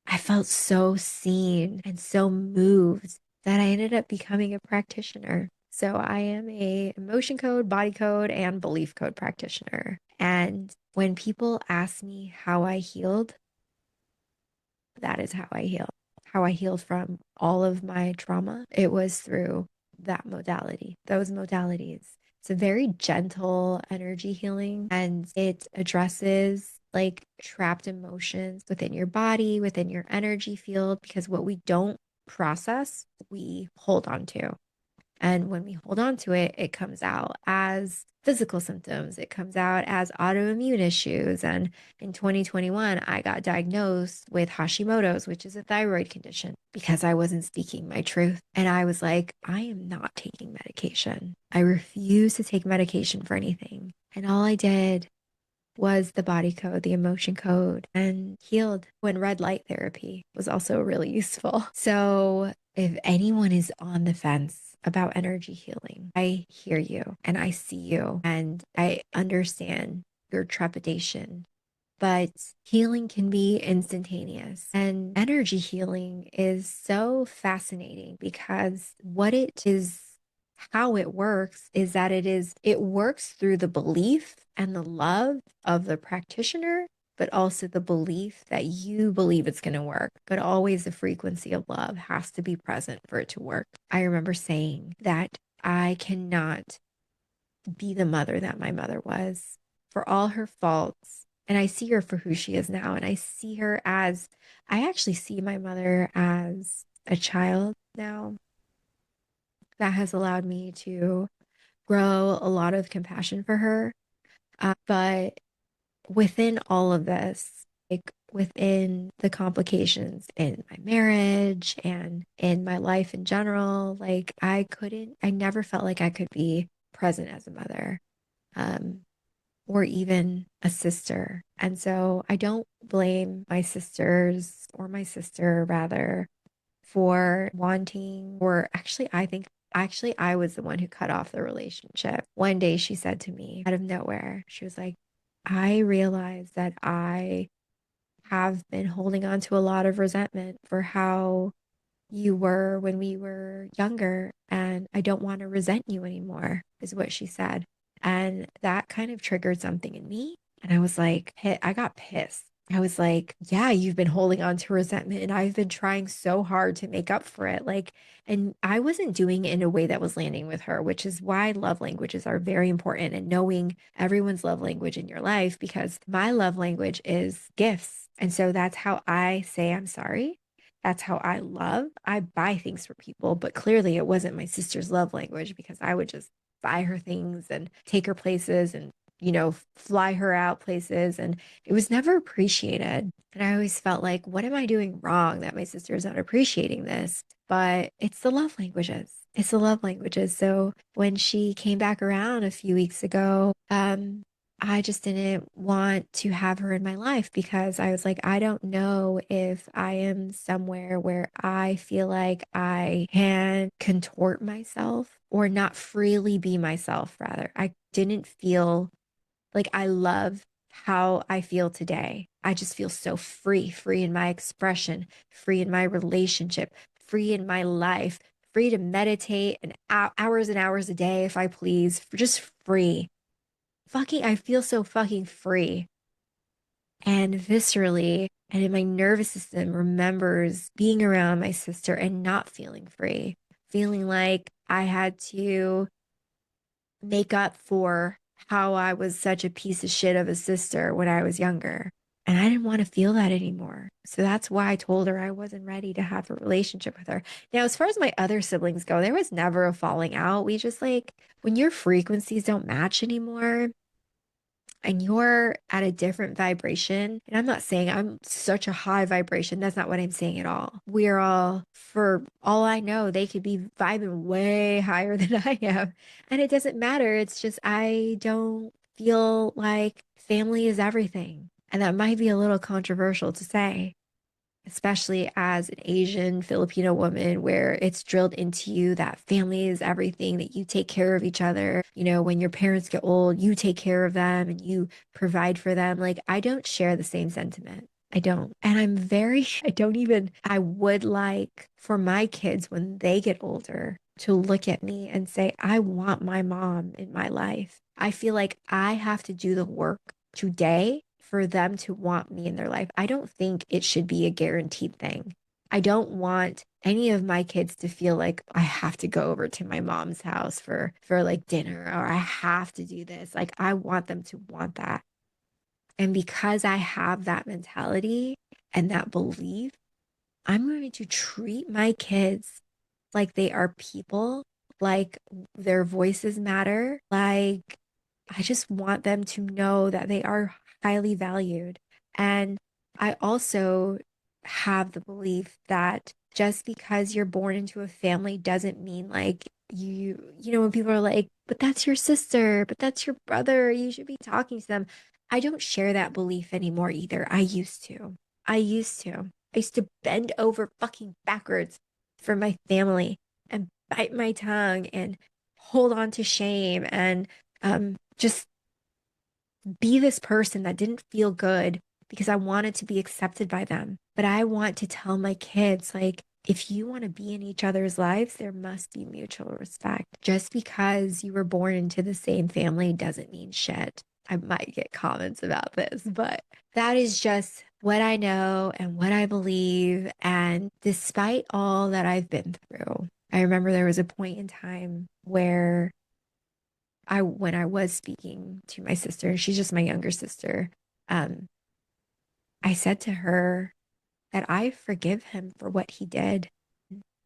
I felt so seen and so moved that I ended up becoming a practitioner. So I am a emotion code, body code, and belief code practitioner. And when people ask me how I healed, that is how I healed. How I healed from all of my trauma, it was through that modality, those modalities. It's a very gentle energy healing, and it addresses like trapped emotions within your body, within your energy field, because what we don't process, we hold on to. And when we hold on to it, it comes out as physical symptoms. It comes out as autoimmune issues. And in 2021, I got diagnosed with Hashimoto's, which is a thyroid condition, because I wasn't speaking my truth. And I was like, I am not taking medication. I refuse to take medication for anything. And all I did was the body code, the emotion code, and healed. When red light therapy was also really useful. So if anyone is on the fence about energy healing, I hear you and I see you and I understand your trepidation. But healing can be instantaneous. And energy healing is so fascinating because what it is, how it works is that it works through the belief and the love of the practitioner, but also the belief that you believe it's going to work. But always the frequency of love has to be present for it to work. I remember saying that I cannot be the mother that my mother was for all her faults. And I see her for who she is now. And I see her as, I actually see my mother as a child now that has allowed me to grow a lot of compassion for her. But within all of this, like within the complications in my marriage and in my life in general, like I never felt like I could be present as a mother, um, or even a sister. And so I don't blame my sisters or my sister rather for wanting, or actually, I think actually I was the one who cut off the relationship. One day she said to me out of nowhere, she was like, I realized that I have been holding on to a lot of resentment for how you were when we were younger, and I don't want to resent you anymore, is what she said. And that kind of triggered something in me. And I was like, I got pissed. I was like, yeah, you've been holding on to resentment and I've been trying so hard to make up for it. Like, and I wasn't doing it in a way that was landing with her, which is why love languages are very important and knowing everyone's love language in your life, because my love language is gifts. And so that's how I say I'm sorry. That's how I love. I buy things for people, but clearly it wasn't my sister's love language because I would just buy her things and take her places and, fly her out places. And it was never appreciated. And I always felt like, what am I doing wrong that my sister is not appreciating this? But it's the love languages. It's the love languages. So when she came back around a few weeks ago, I just didn't want to have her in my life because I was like, I don't know if I am somewhere where I feel like I can contort myself or not freely be myself, rather. I didn't feel like I love how I feel today. I just feel so free, free in my expression, free in my relationship, free in my life, free to meditate and hours and hours a day if I please, just free. Fucking, I feel so fucking free. And viscerally, and in my nervous system remembers being around my sister and not feeling free, feeling like I had to make up for how I was such a piece of shit of a sister when I was younger. And I didn't want to feel that anymore. So that's why I told her I wasn't ready to have a relationship with her. Now, as far as my other siblings go, there was never a falling out. We just like, when your frequencies don't match anymore, and you're at a different vibration, and I'm not saying I'm such a high vibration. That's not what I'm saying at all. We're all, for all I know, they could be vibing way higher than I am. And it doesn't matter. It's just I don't feel like family is everything. And that might be a little controversial to say, especially as an Asian Filipino woman, where it's drilled into you that family is everything, that you take care of each other. When your parents get old, you take care of them and you provide for them. Like, I don't share the same sentiment. I don't. And I don't even, I would like for my kids when they get older to look at me and say, I want my mom in my life. I feel like I have to do the work today for them to want me in their life. I don't think it should be a guaranteed thing. I don't want any of my kids to feel like I have to go over to my mom's house for like dinner, or I have to do this. Like, I want them to want that. And because I have that mentality and that belief, I'm going to treat my kids like they are people, like their voices matter, like I just want them to know that they are highly valued. And I also have the belief that just because you're born into a family doesn't mean like when people are like, but that's your sister, but that's your brother, you should be talking to them. I don't share that belief anymore either. I used to. I used to. I used to bend over fucking backwards for my family and bite my tongue and hold on to shame and just be this person that didn't feel good because I wanted to be accepted by them. But I want to tell my kids, like, if you want to be in each other's lives, there must be mutual respect. Just because you were born into the same family doesn't mean shit. I might get comments about this, but that is just what I know and what I believe. And despite all that I've been through, I remember there was a point in time where when I was speaking to my sister, and she's just my younger sister, um, I said to her that I forgive him for what he did.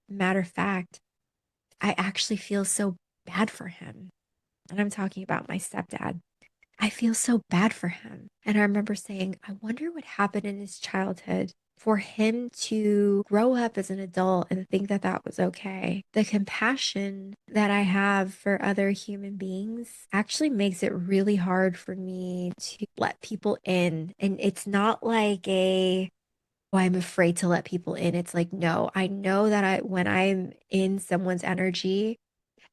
Matter of fact, I actually feel so bad for him. And I'm talking about my stepdad. I feel so bad for him. And I remember saying, I wonder what happened in his childhood for him to grow up as an adult and think that that was okay. The compassion that I have for other human beings actually makes it really hard for me to let people in. And it's not like oh, I'm afraid to let people in. It's like, no, I know that when I'm in someone's energy,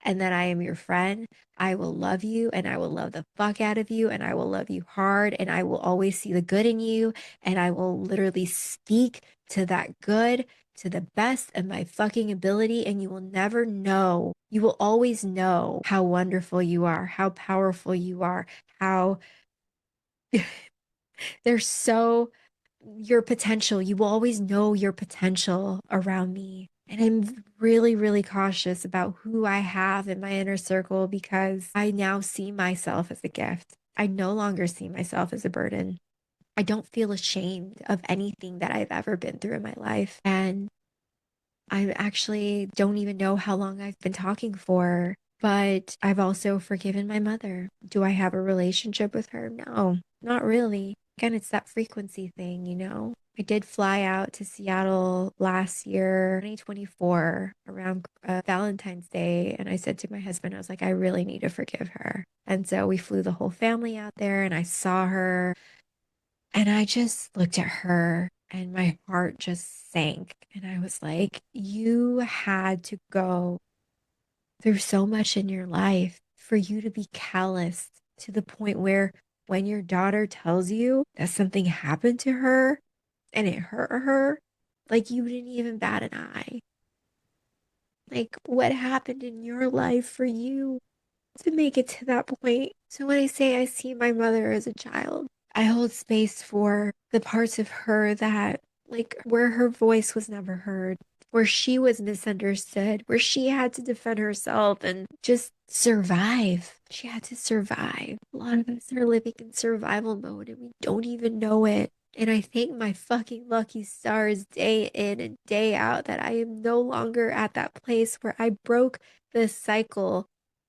and that I am your friend, I will love you and I will love the fuck out of you and I will love you hard and I will always see the good in you and I will literally speak to that good to the best of my fucking ability, and you will never know. You will always know how wonderful you are, how powerful you are, how they're so your potential. You will always know your potential around me. And I'm really, really cautious about who I have in my inner circle because I now see myself as a gift. I no longer see myself as a burden. I don't feel ashamed of anything that I've ever been through in my life. And I actually don't even know how long I've been talking for, but I've also forgiven my mother. Do I have a relationship with her? No, not really. Again, it's that frequency thing, you know? I did fly out to Seattle last year, 2024, around Valentine's Day. And I said to my husband, I was like, I really need to forgive her. And so we flew the whole family out there and I saw her and I just looked at her and my heart just sank. And I was like, you had to go through so much in your life for you to be calloused to the point where when your daughter tells you that something happened to her and it hurt her, like you didn't even bat an eye. Like, what happened in your life for you to make it to that point? So when I say I see my mother as a child, I hold space for the parts of her that, like, where her voice was never heard, where she was misunderstood, where she had to defend herself and just survive. She had to survive. A lot of us are living in survival mode and we don't even know it. And I thank my fucking lucky stars day in and day out that I am no longer at that place where I broke the cycle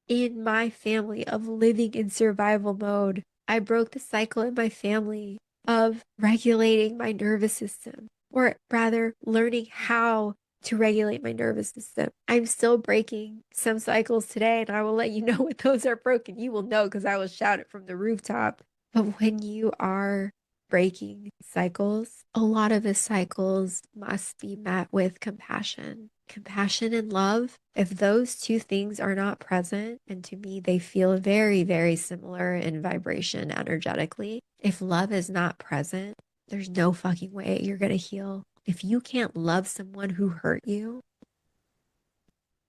in my family of living in survival mode. I broke the cycle in my family of regulating my nervous system, or rather, learning how to regulate my nervous system. I'm still breaking some cycles today, and I will let you know when those are broken. You will know because I will shout it from the rooftop. But when you are breaking cycles, a lot of the cycles must be met with compassion. Compassion and love, if those two things are not present, and to me, they feel very, very similar in vibration energetically. If love is not present, there's no fucking way you're going to heal. If you can't love someone who hurt you,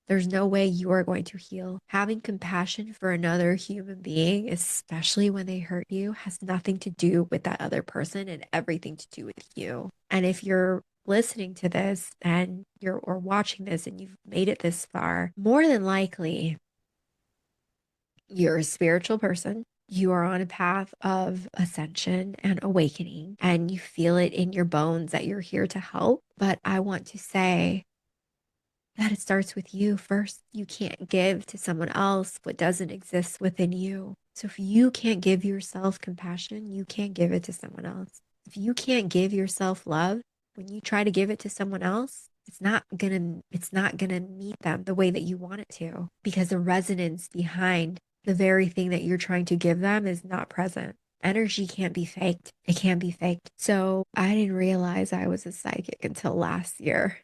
there's no way you are going to heal. Having compassion for another human being, especially when they hurt you, has nothing to do with that other person and everything to do with you. And if you're listening to this and you're or watching this and you've made it this far, more than likely you're a spiritual person. You are on a path of ascension and awakening, and you feel it in your bones that you're here to help. But I want to say that it starts with you first. You can't give to someone else what doesn't exist within you. So if you can't give yourself compassion, you can't give it to someone else. If you can't give yourself love, when you try to give it to someone else, it's not gonna meet them the way that you want it to because the resonance behind the very thing that you're trying to give them is not present. Energy can't be faked. It can't be faked. So I didn't realize I was a psychic until last year.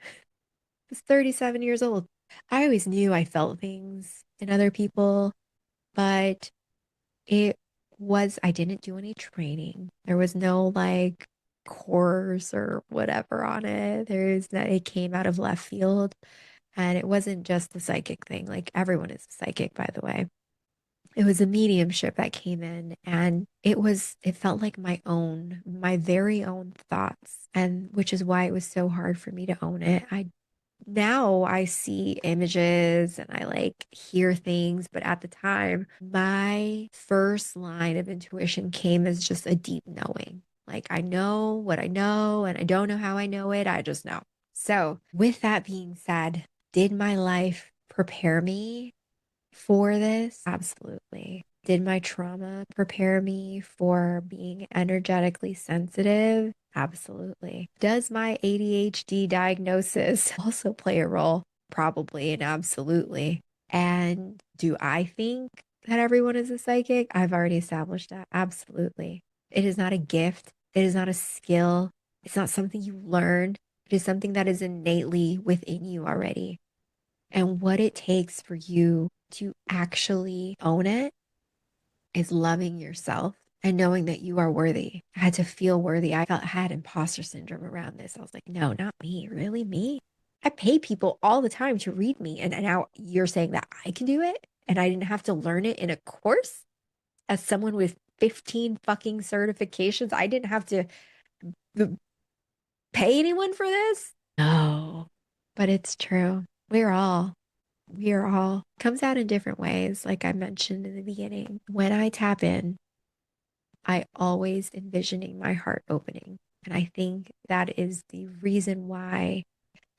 Was 37 years old. I always knew I felt things in other people, but it I didn't do any training. There was no like course or whatever on it. It came out of left field and it wasn't just the psychic thing. Like everyone is a psychic, by the way. It was a mediumship that came in and it felt like my very own thoughts. And which is why it was so hard for me to own it. Now I see images and I like hear things, but at the time, my first line of intuition came as just a deep knowing. Like I know what I know and I don't know how I know it. I just know. So, with that being said, did my life prepare me for this? Absolutely. Did my trauma prepare me for being energetically sensitive? Absolutely. Does my ADHD diagnosis also play a role? Probably and absolutely. And do I think that everyone is a psychic? I've already established that. Absolutely. It is not a gift, it is not a skill, it's not something you learn. It is something that is innately within you already. And what it takes for you to actually own it is loving yourself and knowing that you are worthy. I had to feel worthy. I had imposter syndrome around this. I was like, no, not me. Really, me? I pay people all the time to read me. And now you're saying that I can do it and I didn't have to learn it in a course as someone with 15 fucking certifications. I didn't have to pay anyone for this? No, but it's true. We are all comes out in different ways, like I mentioned in the beginning. When I tap in, I always envisioning my heart opening. And I think that is the reason why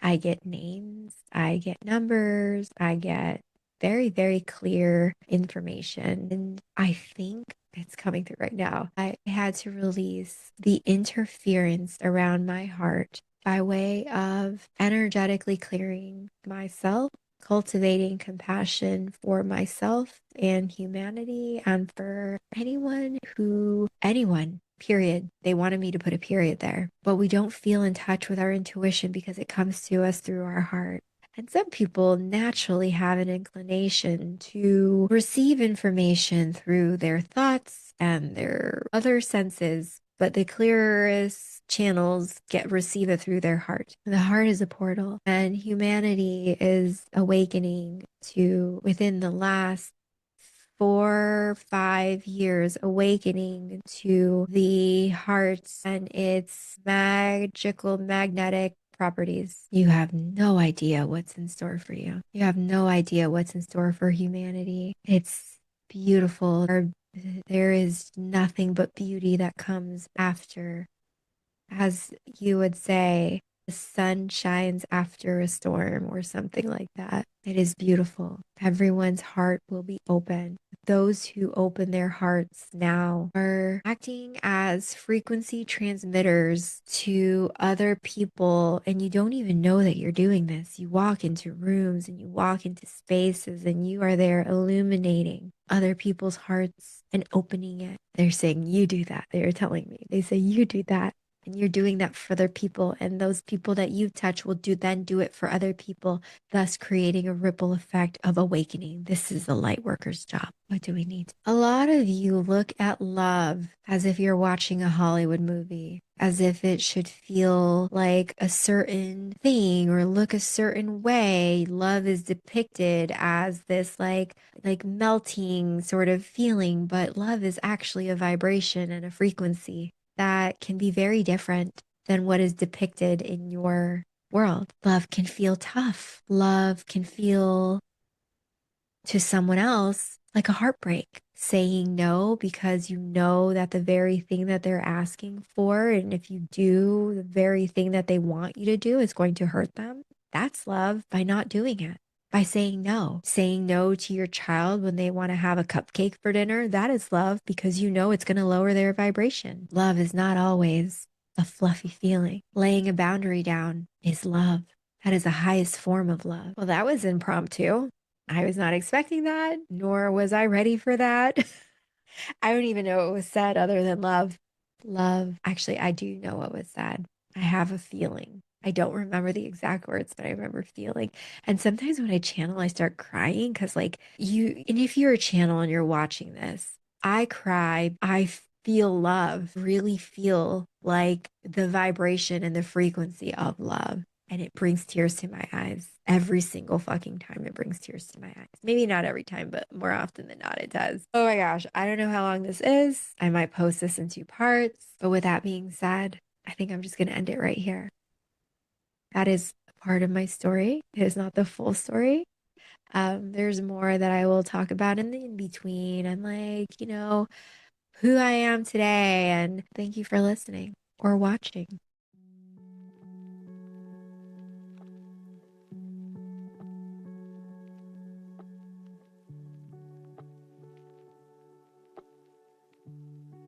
I get names, I get numbers, I get very, very clear information. And I think it's coming through right now. I had to release the interference around my heart by way of energetically clearing myself, cultivating compassion for myself and humanity, and for anyone, period. They wanted me to put a period there, but we don't feel in touch with our intuition because it comes to us through our heart. And some people naturally have an inclination to receive information through their thoughts and their other senses, but the clearest channels get receive it through their heart. The heart is a portal, and humanity is awakening to within the last 4, 5 years awakening to the heart and its magical magnetic properties. You have no idea what's in store for you. You have no idea what's in store for humanity. It's beautiful. There is nothing but beauty that comes after, as you would say, the sun shines after a storm or something like that. It is beautiful. Everyone's heart will be open. Those who open their hearts now are acting as frequency transmitters to other people, and you don't even know that you're doing this. You walk into rooms and you walk into spaces, and you are there illuminating other people's hearts and opening it. They're saying, "You do that." They're telling me, they say, "You do that." And you're doing that for other people. And those people that you touch will do it for other people, thus creating a ripple effect of awakening. This is the light worker's job. What do we need? A lot of you look at love as if you're watching a Hollywood movie, as if it should feel like a certain thing or look a certain way. Love is depicted as this like melting sort of feeling, but love is actually a vibration and a frequency that can be very different than what is depicted in your world. Love can feel tough. Love can feel to someone else like a heartbreak. Saying no because you know that the very thing that they're asking for, and if you do the very thing that they want you to do, is going to hurt them. That's love by not doing it. By saying no to your child when they want to have a cupcake for dinner, that is love because you know it's going to lower their vibration. Love is not always a fluffy feeling. Laying a boundary down is love. That is the highest form of love. Well, that was impromptu. I was not expecting that, nor was I ready for that. I don't even know what was said other than love. Love. Actually, I do know what was said. I have a feeling. I don't remember the exact words, but I remember feeling. And sometimes when I channel, I start crying because, like, and if you're a channel and you're watching this, I cry. I feel love, really feel like the vibration and the frequency of love. And it brings tears to my eyes every single fucking time. It brings tears to my eyes. Maybe not every time, but more often than not, it does. Oh my gosh. I don't know how long this is. I might post this in 2 parts. But with that being said, I think I'm just going to end it right here. That is part of my story. It is not the full story. There's more that I will talk about in the in between and, like, who I am today. And thank you for listening or watching.